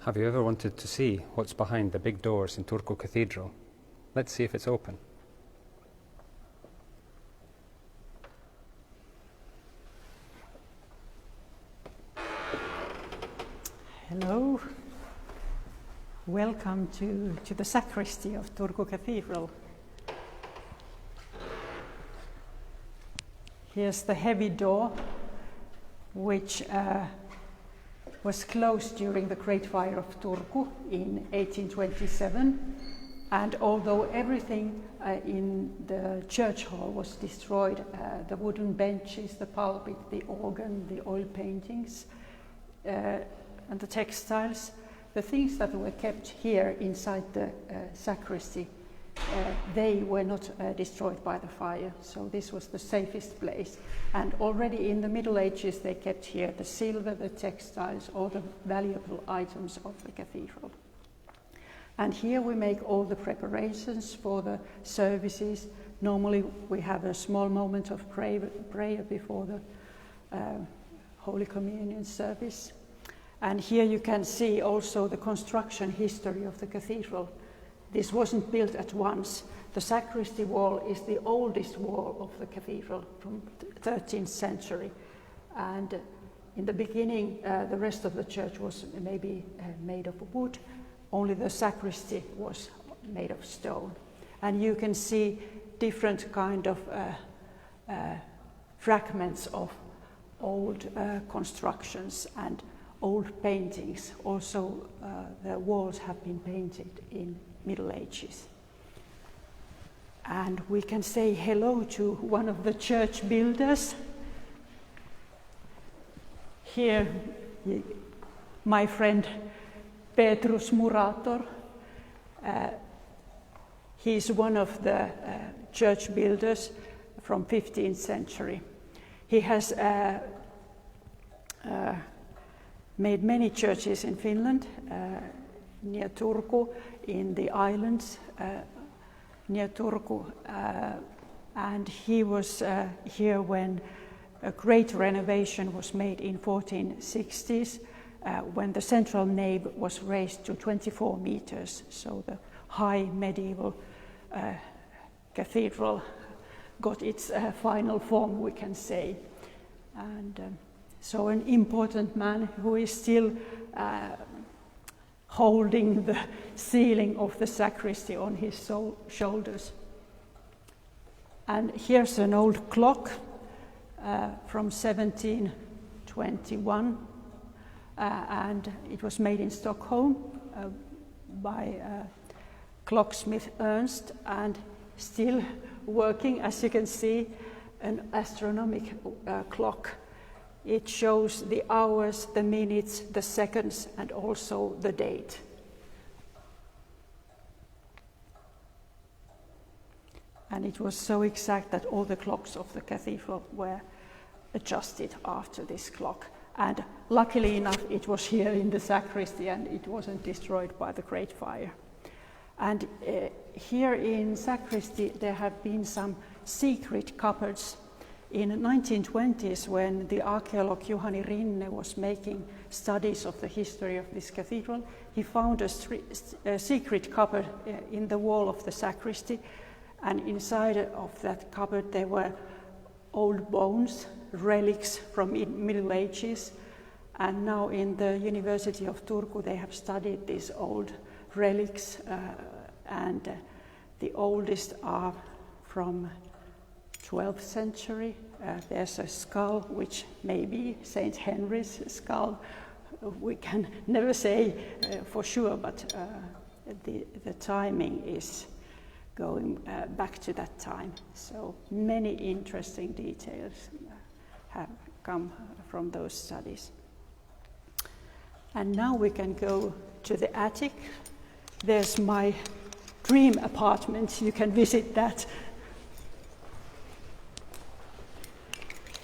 Have you ever wanted to see what's behind the big doors in Turku Cathedral? Let's see if it's open. Hello. Welcome to the sacristy of Turku Cathedral. Here's the heavy door, which was closed during the Great Fire of Turku in 1827. And although everything in the church hall was destroyed, the wooden benches, the pulpit, the organ, the oil paintings, and the textiles, the things that were kept here inside the sacristy, they were not destroyed by the fire. So this was the safest place. And already in the Middle Ages, they kept here the silver, the textiles, all the valuable items of the cathedral. And here we make all the preparations for the services. Normally we have a small moment of prayer before the Holy Communion service. And here you can see also the construction history of the cathedral. This wasn't built at once. The sacristy wall is the oldest wall of the cathedral from the 13th century. And in the beginning, the rest of the church was maybe made of wood. Only the sacristy was made of stone. And you can see different kind of fragments of old constructions and old paintings. Also, the walls have been painted in Middle Ages. And we can say hello to one of the church builders. Here, my friend Petrus Murator. He's one of the church builders from 15th century. He has made many churches in Finland, near Turku, in the islands near Turku, and he was here when a great renovation was made in 1460s, when the central nave was raised to 24 meters, so the high medieval cathedral got its final form, we can say. And so an important man who is still holding the ceiling of the sacristy on his shoulders. And here's an old clock from 1721, and it was made in Stockholm by clocksmith Ernst, and still working, as you can see, an astronomic clock. It shows the hours, the minutes, the seconds, and also the date. And it was so exact that all the clocks of the cathedral were adjusted after this clock. And luckily enough, it was here in the sacristy and it wasn't destroyed by the Great Fire. And here in sacristy, there have been some secret cupboards. In the 1920s, when the archaeologist Jouni Lappi was making studies of the history of this cathedral, he found a secret cupboard in the wall of the sacristy, and inside of that cupboard there were old bones, relics from Middle Ages, and now in the University of Turku they have studied these old relics, and the oldest are from 12th century. There's a skull which may be Saint Henry's skull. We can never say for sure, but the timing is going back to that time. So many interesting details have come from those studies. And now we can go to the attic. There's my dream apartment. You can visit that.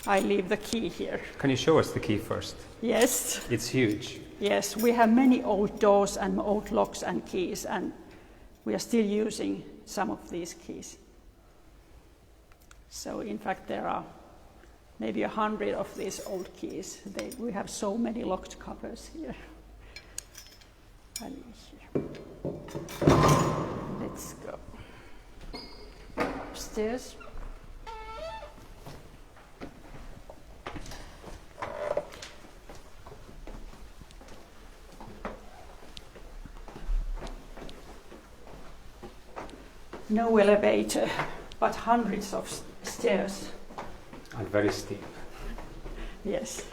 I leave the key here. Can you show us the key first? Yes. It's huge. Yes, we have many old doors and old locks and keys, and we are still using some of these keys. So in fact there are maybe 100 of these old keys. We have so many locked cupboards here. And here. Let's go upstairs. No elevator, but hundreds of stairs. And very steep. Yes.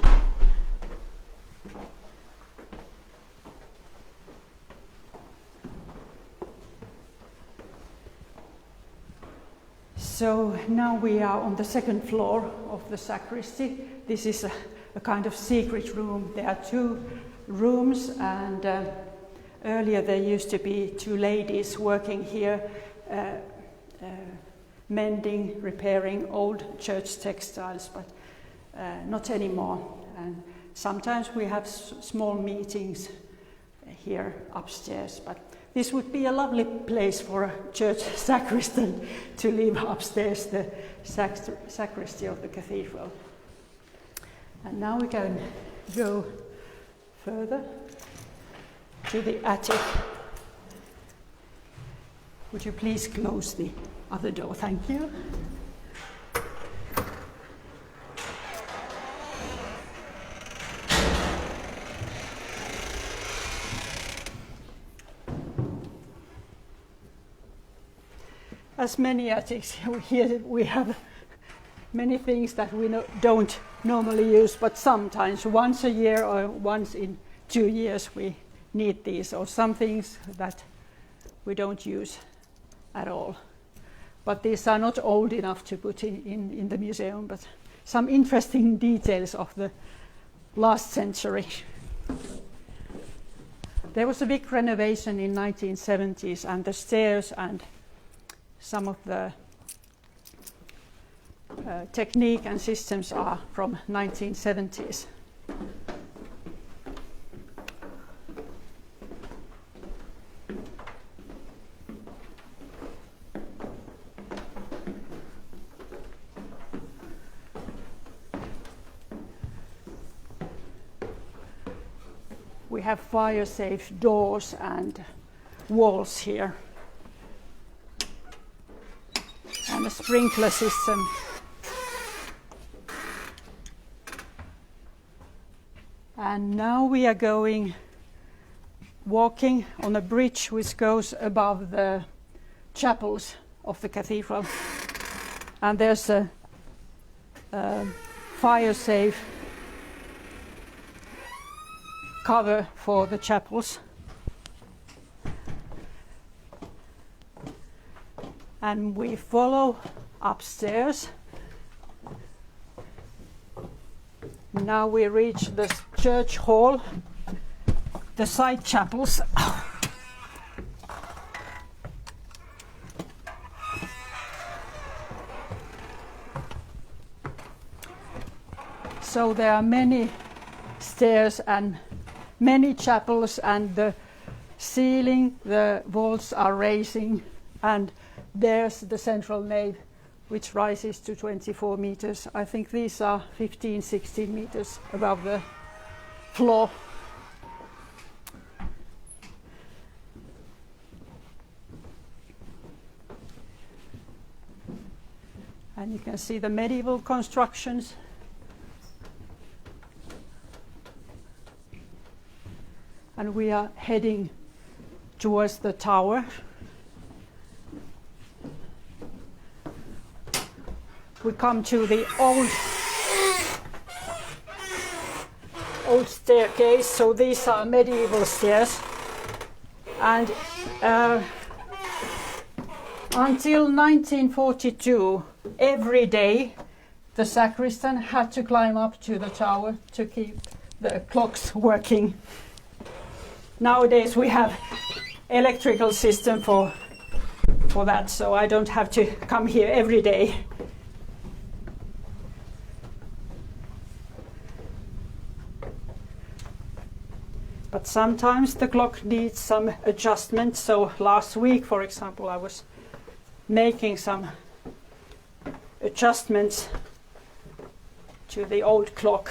So now we are on the second floor of the sacristy. This is a kind of secret room. There are two rooms, and earlier there used to be two ladies working here, mending, repairing old church textiles, but not anymore. And sometimes we have small meetings here upstairs, but this would be a lovely place for a church sacristan to live upstairs, the sacristy of the cathedral. And now we can go further to the attic. Would you please close the other door? Thank you. As many attics here, we have many things that we don't normally use, but sometimes once a year or once in 2 years we need these, or some things that we don't use at all. But these are not old enough to put in the museum, but some interesting details of the last century. There was a big renovation in 1970s, and the stairs and some of the technique and systems are from 1970s. We have fire-safe doors and walls here, and a sprinkler system. And now we are walking on a bridge which goes above the chapels of the cathedral. And there's a fire-safe cover for the chapels. And we follow upstairs. Now we reach the church hall, the side chapels. So there are many stairs and many chapels, and the ceiling, the walls are raising, and there's the central nave, which rises to 24 meters. I think these are 15, 16 meters above the floor. And you can see the medieval constructions. And we are heading towards the tower. We come to the old staircase. So these are medieval stairs, and until 1942, every day the sacristan had to climb up to the tower to keep the clocks working. Nowadays we have electrical system for that, so I don't have to come here every day. But sometimes the clock needs some adjustment. So last week, for example, I was making some adjustments to the old clock.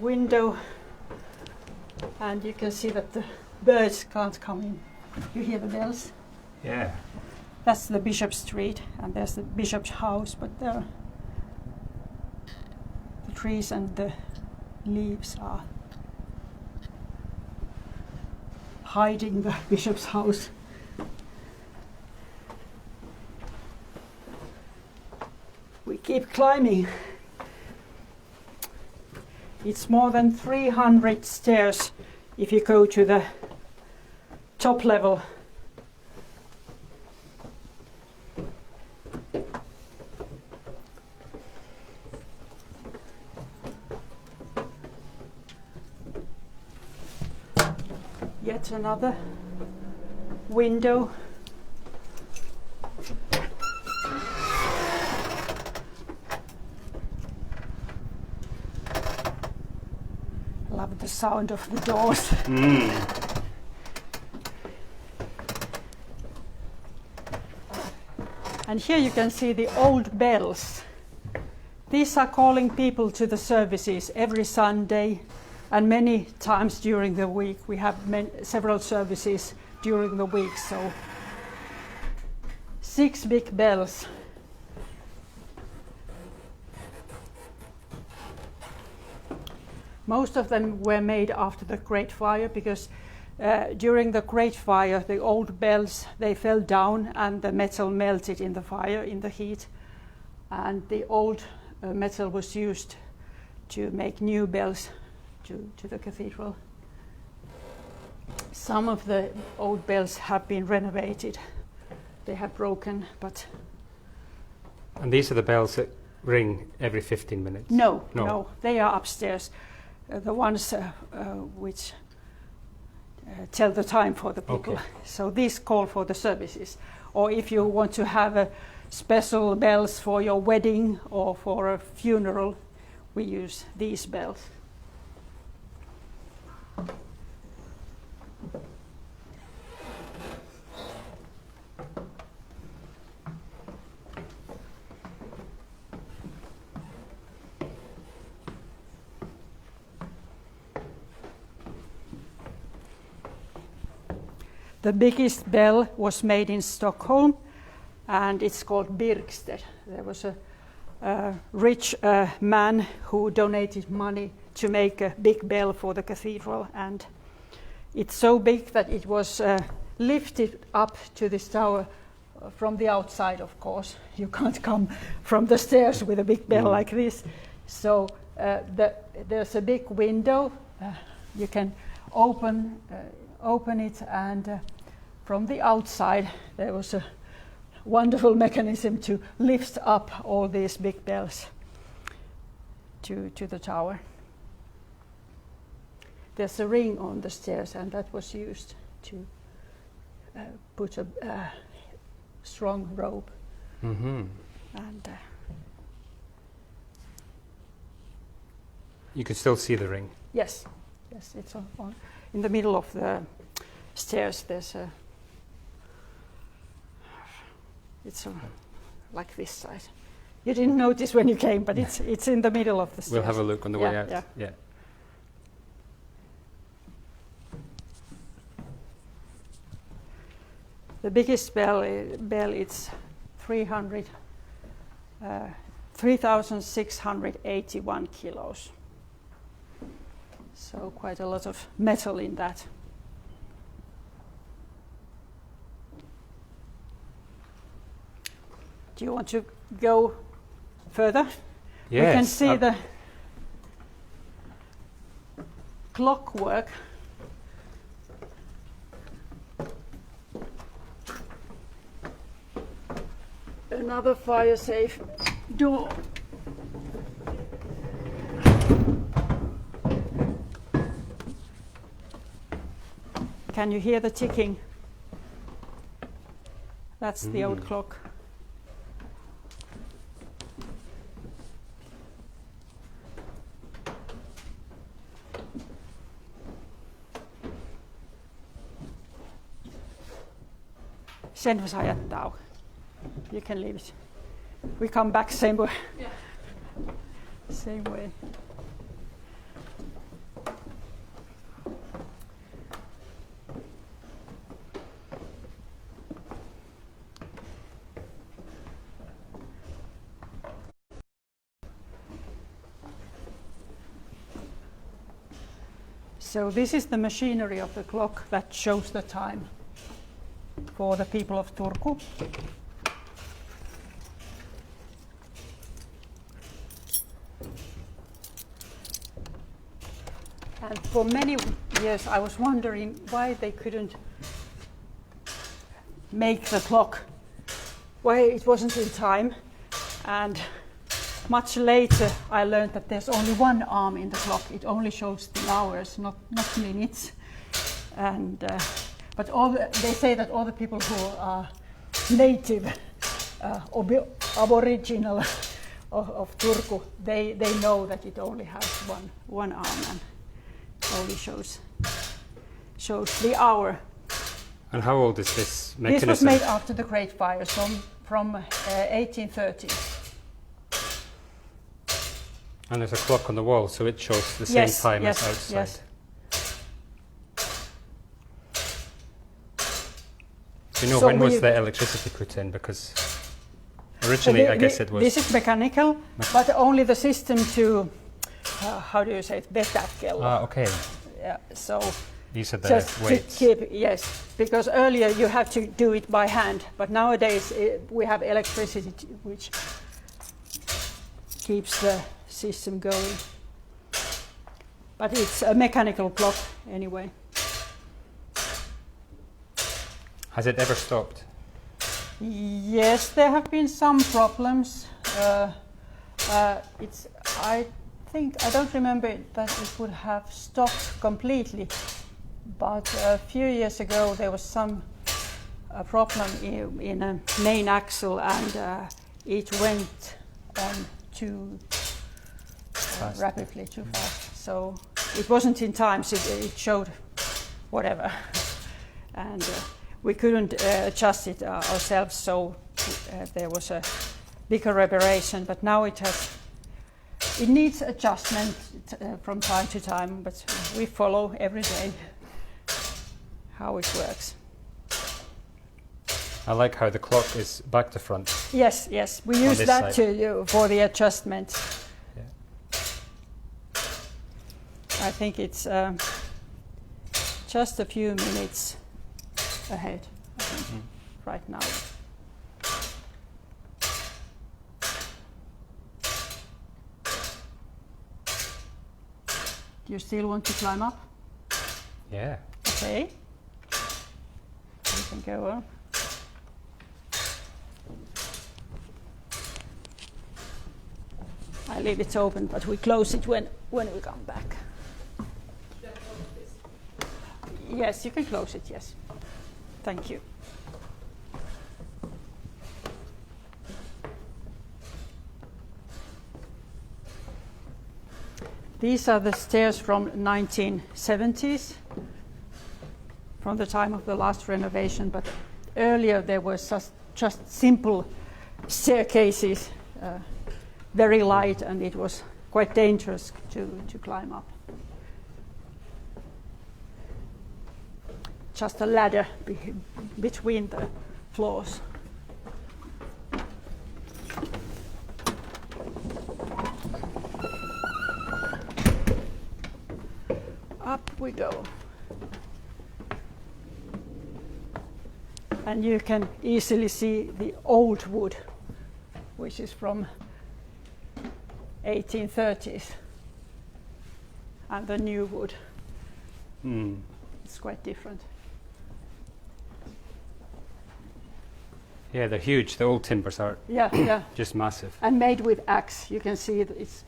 window, and you can see that the birds can't come in. You hear the bells? Yeah. That's the Bishop Street, and there's the Bishop's house, but there the trees and the leaves are hiding the Bishop's house. We keep climbing. It's more than 300 stairs if you go to the top level. Yet another window. Love the sound of the doors. And here you can see the old bells. These are calling people to the services every Sunday, and many times during the week. We have several services during the week, so 6 big bells. Most of them were made after the Great Fire, because during the Great Fire the old bells, they fell down and the metal melted in the fire, in the heat, and the old metal was used to make new bells to the cathedral. Some of the old bells have been renovated. They have broken, but... And these are the bells that ring every 15 minutes? No, they are upstairs. The ones which tell the time for the people. Okay. So these call for the services. Or if you want to have a special bells for your wedding or for a funeral, we use these bells. The biggest bell was made in Stockholm, and it's called Birksted. There was a rich man who donated money to make a big bell for the cathedral, and it's so big that it was lifted up to this tower from the outside, of course. You can't come from the stairs with a big bell like this. So there's a big window. You can open it, and from the outside there was a wonderful mechanism to lift up all these big bells to the tower. There's a ring on the stairs, and that was used to put a strong rope. Mm-hmm. And you can still see the ring? Yes, it's on in the middle of the stairs. There's a... It's like this side. You didn't notice when you came, but it's in the middle of the stairs. We'll have a look on the way out. Yeah. The biggest bell it's 3,681 kilos. So quite a lot of metal in that. Do you want to go further? Yes. We can see the clockwork. Another fire-safe door. Can you hear the ticking? That's the old clock. Sen voi saa jättää auki. You can leave it. We come back same way. Yeah. Same way. So this is the machinery of the clock that shows the time for the people of Turku. And for many years I was wondering why they couldn't make the clock, why it wasn't in time. And much later I learned that there's only one arm in the clock. It only shows the hours, not minutes. And but they say that all the people who are native, aboriginal of Turku, they know that it only has one arm and only shows the hour. And how old is this mechanism? This was made after the Great Fires from 1830. And there's a clock on the wall, so it shows the same time as outside. Yes. Do you know when was the electricity put in? Because originally I guess it was... This is mechanical, but only the system to, how do you say it, vetäkello. Ah, okay. Yeah, so these are the just weights. to keep, yes, because earlier you had to do it by hand, but nowadays we have electricity which keeps the system going. But it's a mechanical clock anyway. Has it ever stopped? Yes, there have been some problems. I don't remember that it would have stopped completely, but a few years ago there was some problem in a main axle, and it went on too rapidly, too fast. So it wasn't in time, so it showed whatever. And we couldn't adjust it ourselves, so there was a bigger reparation, but now it needs adjustment from time to time, but we follow every day how it works. I like how the clock is back to front. Yes, we use that for the adjustment. Yeah. I think it's just a few minutes ahead, I think, right now. Do you still want to climb up? Yeah. Okay. You can go on. I leave it open, but we close it when we come back. Yes, you can close it, yes. Thank you. These are the stairs from 1970s, from the time of the last renovation, but earlier there were just simple staircases, very light, and it was quite dangerous to climb up. Just a ladder between the floors. Up we go. And you can easily see the old wood, which is from 1830s, and the new wood. It's quite different. Yeah, they're huge. The old timbers are just massive. And made with axe. You can see that it's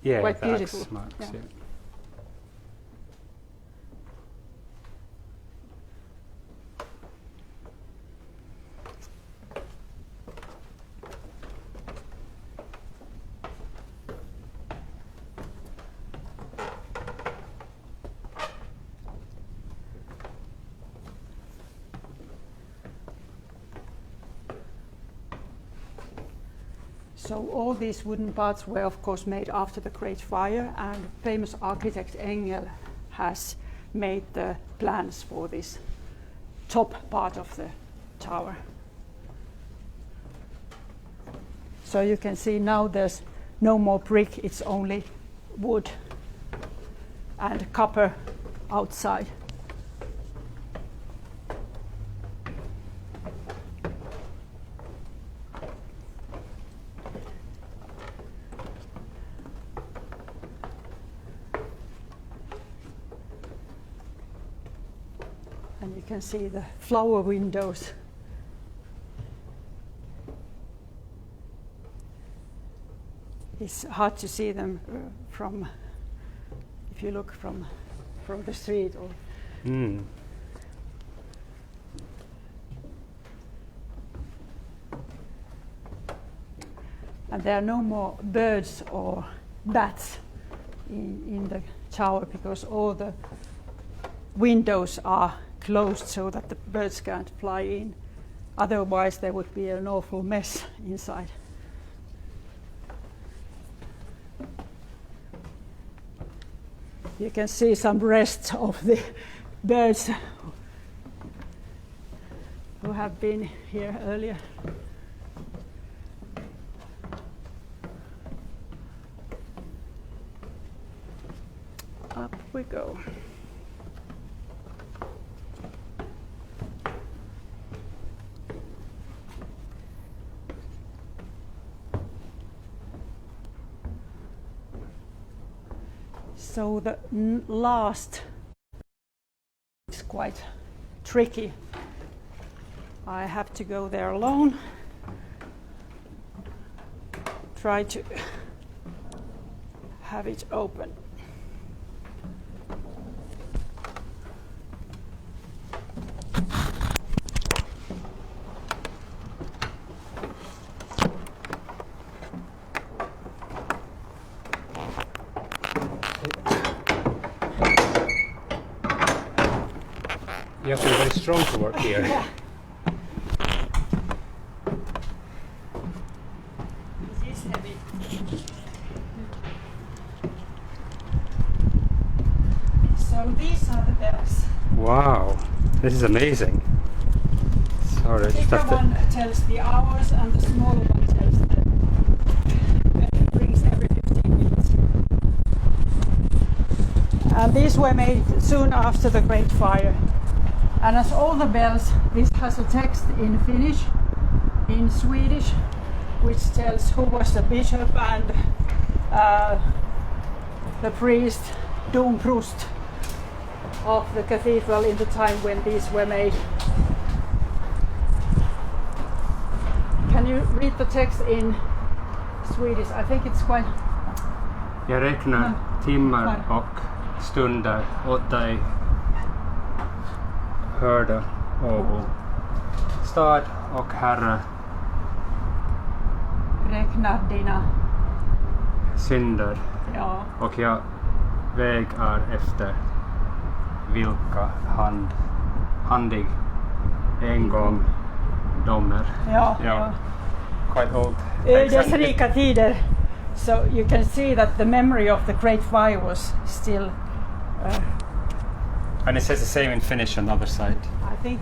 quite beautiful. Axe marks, yeah. So all these wooden parts were of course made after the Great Fire, and famous architect Engel has made the plans for this top part of the tower. So you can see now there's no more brick, it's only wood and copper outside. And you can see the flower windows. It's hard to see them from, if you look from the street. Or Mm. And there are no more birds or bats in the tower because all the windows are closed so that the birds can't fly in. Otherwise there would be an awful mess inside. You can see some rests of the birds who have been here earlier. Up we go. So the last is quite tricky. I have to go there alone. Try to have it open. You have to be very strong to work here. Yeah. It is heavy. So these are the bells. Wow, this is amazing. Sorry, I The just bigger have to. one tells the hours and the smaller one tells the rings every 15 minutes. And these were made soon after the Great Fire. And as all the bells, this has a text in Finnish, in Swedish, which tells who was the bishop and the priest, domprost of the cathedral in the time when these were made. Can you read the text in Swedish? I think it's quite... Jag räknar timmar och stunder åt dig, hörde Åbo. Stad och Herre, Räknar dina... synder, Ja, och jag vägar efter vilka handig en gång domer. ja, Ja. ja. Quite old. Ödesrika tider. So you can see that the memory of the Great Fire was still... And it says the same in Finnish on the other side. I think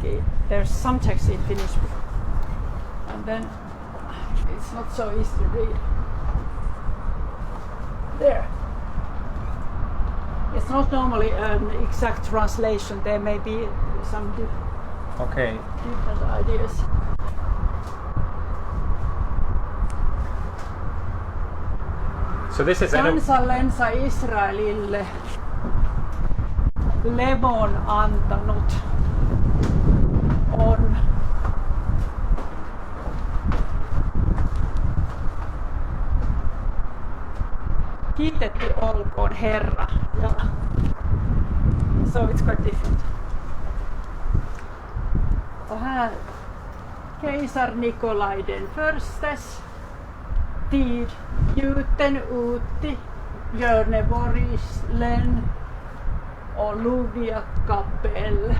there's some text in Finnish, and then it's not so easy to read. There. It's not normally an exact translation. There may be some Okay. different ideas. So this is Kansallensa Israelille levon antanut on kiitetty olkoon Herra. Ja. So it's quite different. Och här keisar Nikolai den förstes tid gjuten utti Björneborgslen och Lugia kapell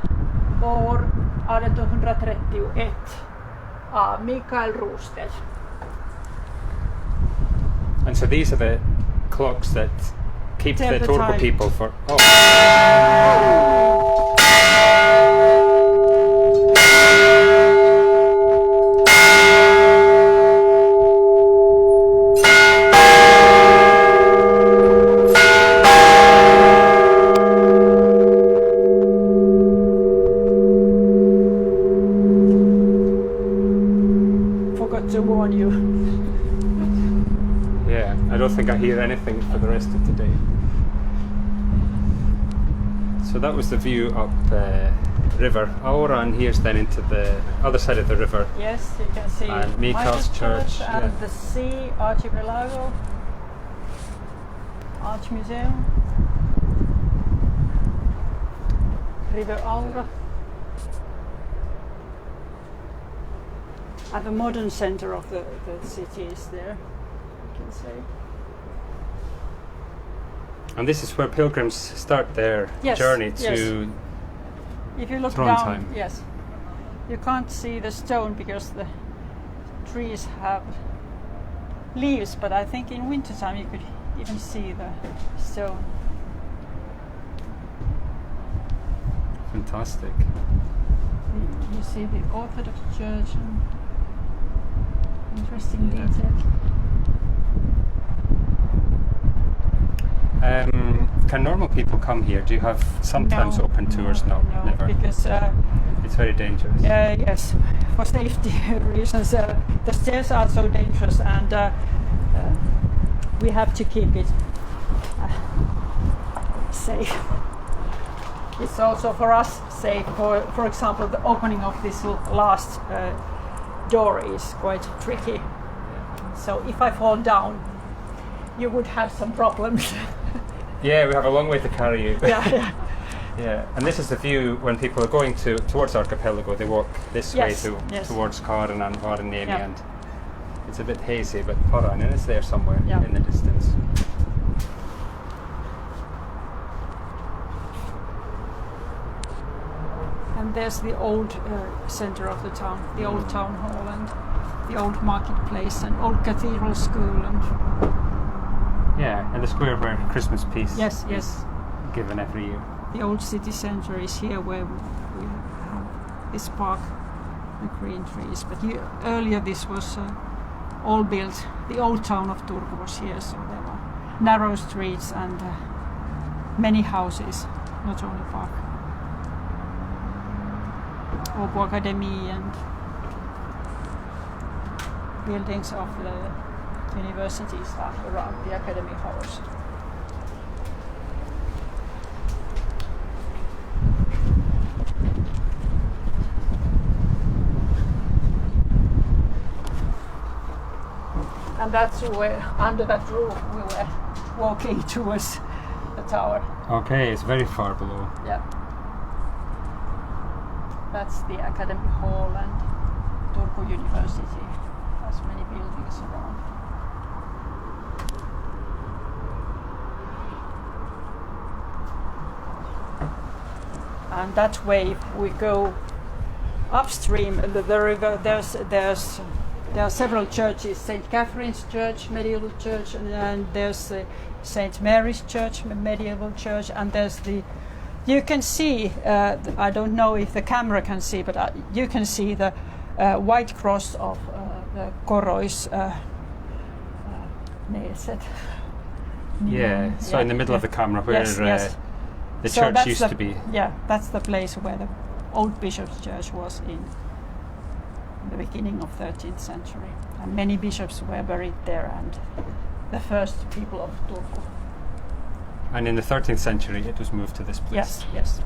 år 1831 av Mikael Rustel. And so these are the clocks that keep Tell the the Turku time. people for. Oh. don't think I hear anything for the rest of today. So that was the view up river Aura, and here's then into the other side of the river. Yes, you can see And Mikael's church, and the sea, Archipelago, Arch Museum, River Aura, and the modern center of the city is there, you can say. And this is where pilgrims start their journey to If you look Trondheim. down, yes, you can't see the stone because the trees have leaves, but I think in wintertime you could even see the stone. Fantastic. You see the Orthodox Church and interesting detail. Can normal people come here? Do you have sometimes No, open tours? No, never. Because It's very dangerous. yes, for safety reasons, the stairs are so dangerous, and we have to keep it safe. It's also for us safe. For example, the opening of this last door is quite tricky. So if I fall down, you would have some problems. Yeah, we have a long way to carry you. Yeah. Yeah, and this is the view when people are going towards Archipelago. They walk this way towards Karen and Varanemi, and it's a bit hazy, but Paranen is there somewhere in the distance. And there's the old center of the town, the old town hall and the old marketplace and old cathedral school and and the square where Christmas peace yes is given every year. The old city center is here where we have this park, the green trees. But earlier this was all built. The old town of Turku was here, so there were narrow streets and many houses, not only park. Åbo Academy and buildings of the universities are around the Academy House. And that's where, under that roof, we were walking towards the tower. Okay, it's very far below. Yeah. That's the Academy Hall, and Turku University has many buildings around. And that way, if we go upstream the river, there are several churches. St. Catherine's Church, medieval church, and there's St. Mary's Church, medieval church, and there's you can see, I don't know if the camera can see, but you can see the white cross of the Korois Neset. Yeah, so in the middle of the camera where the church used to be. Yeah, that's the place where the old bishop's church was in the beginning of 13th century. And many bishops were buried there, and the first people of Turku. And in the 13th century it was moved to this place. Yes.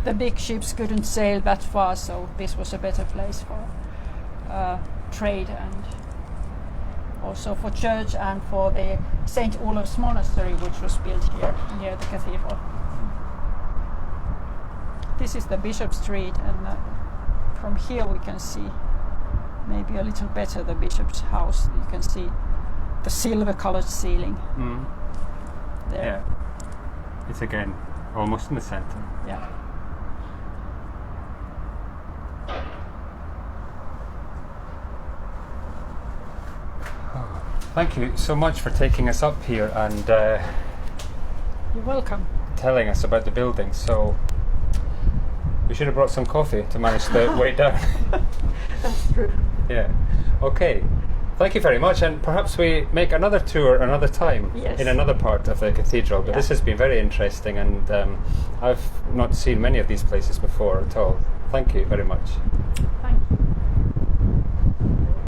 The big ships couldn't sail that far, so this was a better place for trade and also for church and for the St. Olav's Monastery, which was built here near the cathedral. This is the Bishop Street, and from here we can see maybe a little better the bishop's house. You can see the silver-colored ceiling. There. Yeah, it's again almost in the center. Yeah. Thank you so much for taking us up here and You're welcome. telling us about the building. So we should have brought some coffee to manage the way down. That's true. Yeah. Okay. Thank you very much, and perhaps we make another tour another time in another part of the cathedral. But this has been very interesting, and I've not seen many of these places before at all. Thank you very much.